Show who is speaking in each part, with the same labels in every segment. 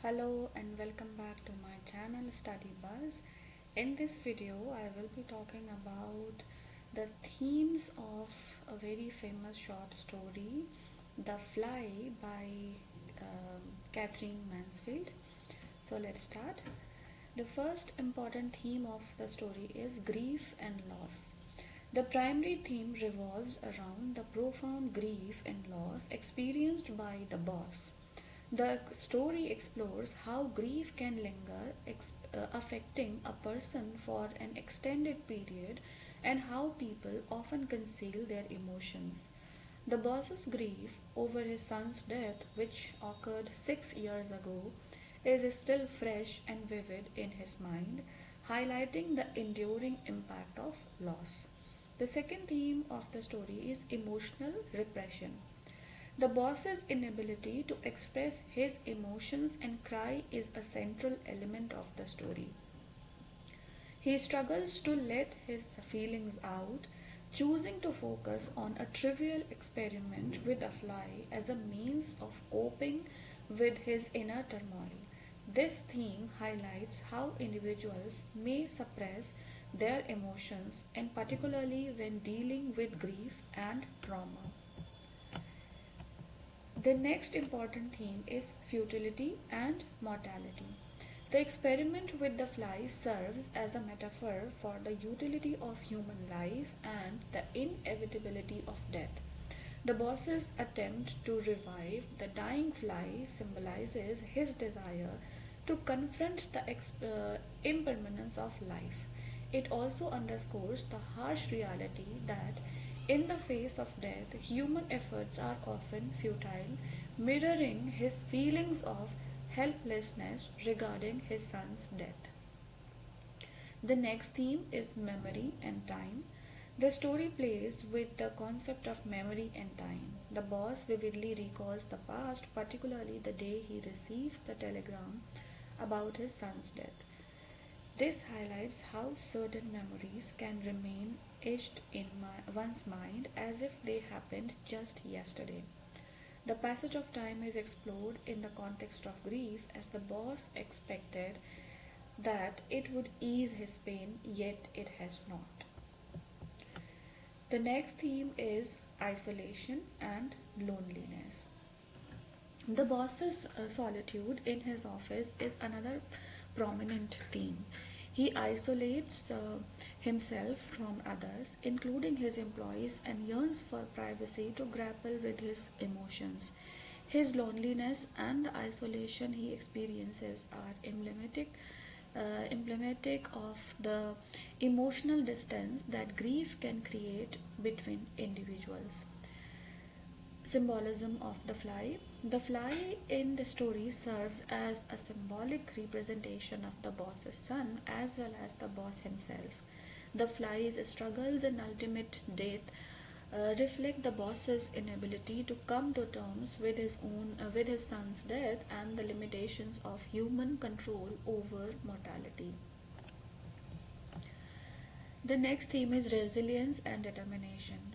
Speaker 1: Hello and welcome back to my channel Study Buzz. In this video I will be talking about the themes of a very famous short story, The Fly by Katherine Mansfield. So let's start. The first important theme of the story is grief and loss. The primary theme revolves around the profound grief and loss experienced by the boss. The story explores how grief can linger, affecting a person for an extended period, and how people often conceal their emotions. The boss's grief over his son's death, which occurred 6 years ago, is still fresh and vivid in his mind, highlighting the enduring impact of loss. The second theme of the story is emotional repression. The boss's inability to express his emotions and cry is a central element of the story. He struggles to let his feelings out, choosing to focus on a trivial experiment with a fly as a means of coping with his inner turmoil. This theme highlights how individuals may suppress their emotions, and particularly when dealing with grief and trauma. The next important theme is futility and mortality. The experiment with the fly serves as a metaphor for the utility of human life and the inevitability of death. The boss's attempt to revive the dying fly symbolizes his desire to confront the impermanence of life. It also underscores the harsh reality that in the face of death, human efforts are often futile, mirroring his feelings of helplessness regarding his son's death. The next theme is memory and time. The story plays with the concept of memory and time. The boss vividly recalls the past, particularly the day he receives the telegram about his son's death. This highlights how certain memories can remain etched in one's mind as if they happened just yesterday. The passage of time is explored in the context of grief, as the boss expected that it would ease his pain, yet it has not. The next theme is isolation and loneliness. The boss's solitude in his office is another prominent theme. He isolates himself from others, including his employees, and yearns for privacy to grapple with his emotions. His loneliness and the isolation he experiences are emblematic of the emotional distance that grief can create between individuals. Symbolism of the fly. The fly in the story serves as a symbolic representation of the boss's son as well as the boss himself. The fly's struggles and ultimate death reflect the boss's inability to come to terms with his son's death and the limitations of human control over mortality. The next theme is resilience and determination.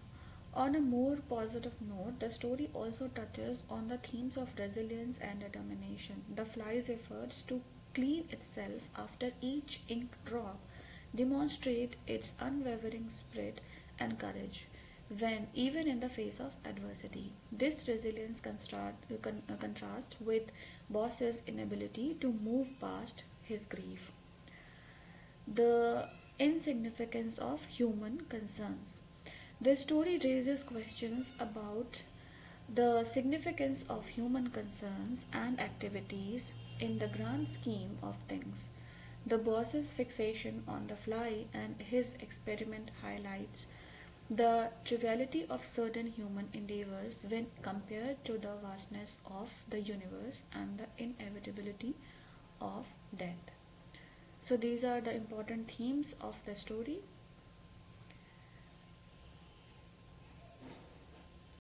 Speaker 1: On a more positive note, the story also touches on the themes of resilience and determination. The fly's efforts to clean itself after each ink drop demonstrate its unwavering spirit and courage when even in the face of adversity. This resilience contrasts with Boss's inability to move past his grief. The insignificance of human concerns. The story raises questions about the significance of human concerns and activities in the grand scheme of things. The boss's fixation on the fly and his experiment highlights the triviality of certain human endeavors when compared to the vastness of the universe and the inevitability of death. So these are the important themes of the story.